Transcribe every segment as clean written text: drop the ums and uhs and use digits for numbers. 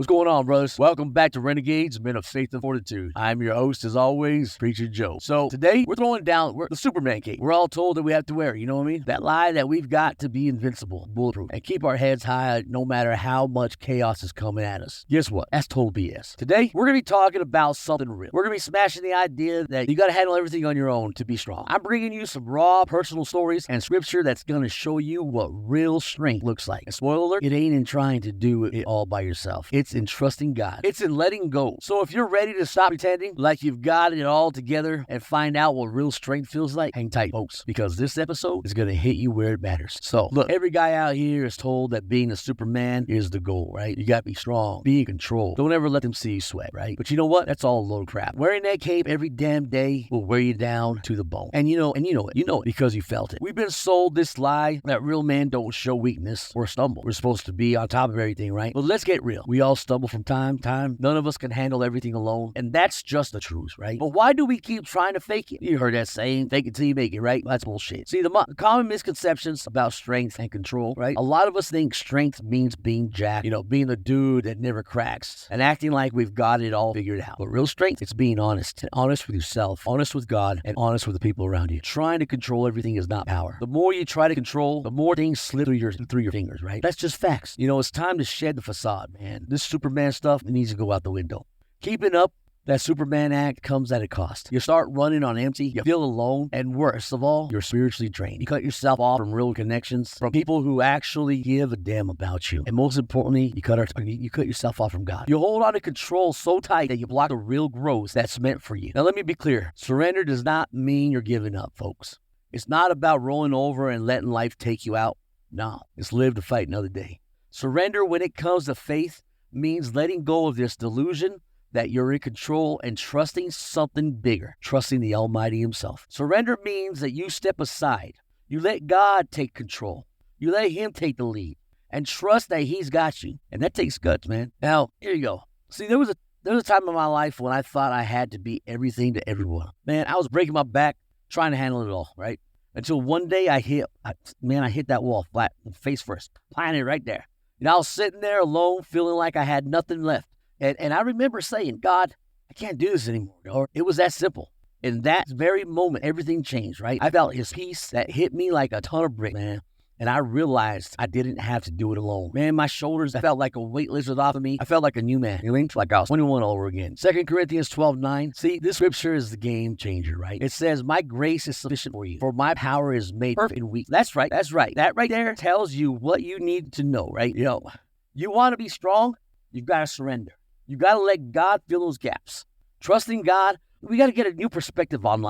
What's going on, brothers? Welcome back to Renegadez, Men of Faith and Fortitude. I'm your host, as always, Preacher Joe. So today, we're throwing down the Superman cape. We're all told that we have to wear it, you know what I mean? That lie that we've got to be invincible, bulletproof, and keep our heads high no matter how much chaos is coming at us. Guess what? That's total BS. Today, we're going to be talking about something real. We're going to be smashing the idea that you got to handle everything on your own to be strong. I'm bringing you some raw personal stories and scripture that's going to show you what real strength looks like. And spoiler alert, it ain't in trying to do it all by yourself. It's in trusting God. It's in letting go. So if you're ready to stop pretending like you've got it all together and find out what real strength feels like, hang tight, folks, because this episode is going to hit you where it matters. So look, every guy out here is told that being a Superman is the goal, right? You got to be strong, be in control. Don't ever let them see you sweat, right? But you know what? That's all a load of crap. Wearing that cape every damn day will wear you down to the bone. And you know it because you felt it. We've been sold this lie that real men don't show weakness or stumble. We're supposed to be on top of everything, right? But let's get real. We all stumble from time to time. None of us can handle everything alone. And that's just the truth, right? But why do we keep trying to fake it? You heard that saying, fake it till you make it, right? That's bullshit. See, the common misconceptions about strength and control, right? A lot of us think strength means being jacked, being the dude that never cracks and acting like we've got it all figured out. But real strength, it's being honest. Honest with yourself, honest with God, and honest with the people around you. Trying to control everything is not power. The more you try to control, the more things slip through your fingers, right? That's just facts. It's time to shed the facade, man. This Superman stuff needs to go out the window. Keeping up that Superman act comes at a cost. You start running on empty, you feel alone, and worst of all, you're spiritually drained. You cut yourself off from real connections, from people who actually give a damn about you. And most importantly, you cut yourself off from God. You hold on to control so tight that you block the real growth that's meant for you. Now let me be clear. Surrender does not mean you're giving up, folks. It's not about rolling over and letting life take you out. No, it's live to fight another day. Surrender when it comes to faith means letting go of this delusion that you're in control and trusting something bigger, trusting the Almighty Himself. Surrender means that you step aside. You let God take control. You let Him take the lead and trust that He's got you. And that takes guts, man. Now, here you go. See, there was a time in my life when I thought I had to be everything to everyone. Man, I was breaking my back trying to handle it all, right? Until one day I hit that wall flat, face first, planted right there. I was sitting there alone, feeling like I had nothing left. And I remember saying, God, I can't do this anymore. Or it was that simple. In that very moment, everything changed, right? I felt His peace that hit me like a ton of bricks, man. And I realized I didn't have to do it alone. Man, my shoulders, I felt like a weight lifted off of me. I felt like a new man. Like I was 21 all over again. 2 Corinthians 12:9. See, this scripture is the game changer, right? It says, my grace is sufficient for you, for my power is made perfect in weakness. That's right. That right there tells you what you need to know, right? You want to be strong? You've got to surrender. You got to let God fill those gaps. Trusting God, we got to get a new perspective on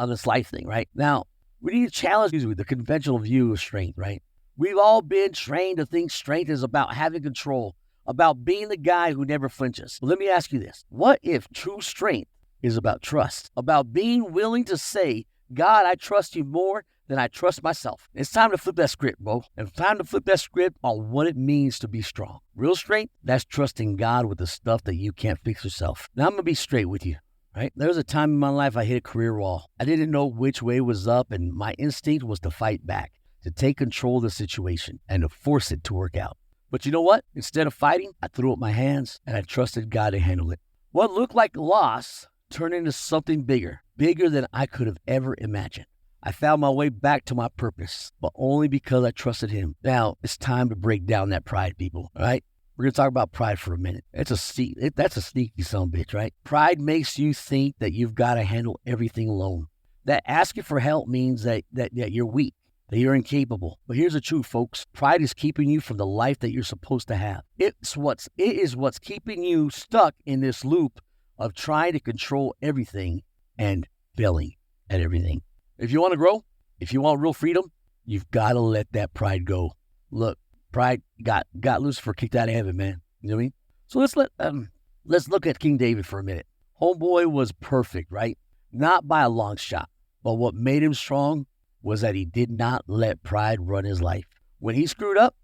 this life thing, right? Now, we need to challenge the conventional view of strength, right? We've all been trained to think strength is about having control, about being the guy who never flinches. But let me ask you this. What if true strength is about trust, about being willing to say, God, I trust you more than I trust myself? It's time to flip that script, bro. And it's time to flip that script on what it means to be strong. Real strength, that's trusting God with the stuff that you can't fix yourself. Now, I'm going to be straight with you. Right? There was a time in my life I hit a career wall. I didn't know which way was up, and my instinct was to fight back, to take control of the situation, and to force it to work out. But you know what? Instead of fighting, I threw up my hands, and I trusted God to handle it. What looked like loss turned into something bigger than I could have ever imagined. I found my way back to my purpose, but only because I trusted Him. Now, it's time to break down that pride, people, all right? We're going to talk about pride for a minute. That's a sneaky son of a bitch, right? Pride makes you think that you've got to handle everything alone. That asking for help means that you're weak, that you're incapable. But here's the truth, folks. Pride is keeping you from the life that you're supposed to have. It is what's keeping you stuck in this loop of trying to control everything and failing at everything. If you want to grow, if you want real freedom, you've got to let that pride go. Look. Pride got Lucifer kicked out of heaven, man. You know what I mean? So let's look at King David for a minute. Homeboy was perfect, right? Not by a long shot. But what made him strong was that he did not let pride run his life. When he screwed up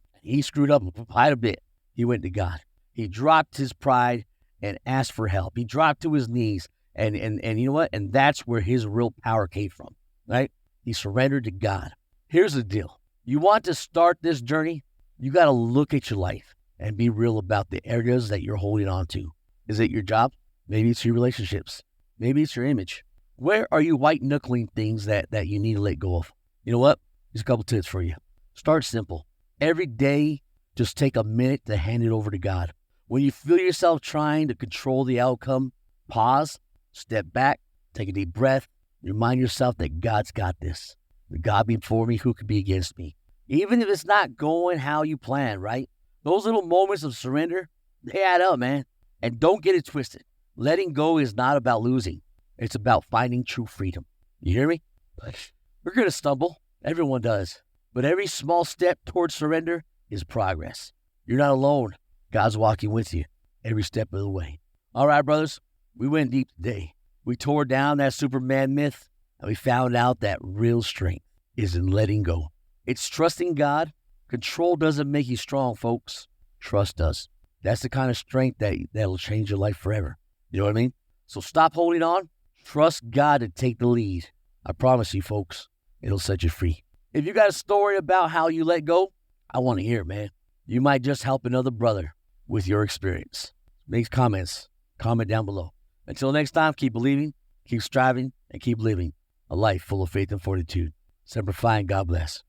quite a bit. He went to God. He dropped his pride and asked for help. He dropped to his knees, and you know what? And that's where his real power came from, right? He surrendered to God. Here's the deal. You want to start this journey? You got to look at your life and be real about the areas that you're holding on to. Is it your job? Maybe it's your relationships. Maybe it's your image. Where are you white-knuckling things that you need to let go of? You know what? Here's a couple tips for you. Start simple. Every day, just take a minute to hand it over to God. When you feel yourself trying to control the outcome, pause, step back, take a deep breath, remind yourself that God's got this. With God before me, who could be against me? Even if it's not going how you plan, right? Those little moments of surrender, they add up, man. And don't get it twisted. Letting go is not about losing. It's about finding true freedom. You hear me? We're going to stumble. Everyone does. But every small step towards surrender is progress. You're not alone. God's walking with you every step of the way. All right, brothers, we went deep today. We tore down that Superman myth, and we found out that real strength is in letting go. It's trusting God. Control doesn't make you strong, folks. Trust does. That's the kind of strength that'll change your life forever. You know what I mean? So stop holding on. Trust God to take the lead. I promise you, folks, it'll set you free. If you got a story about how you let go, I want to hear it, man. You might just help another brother with your experience. Make comments. Comment down below. Until next time, keep believing, keep striving, and keep living a life full of faith and fortitude. Semper Fi, and God bless.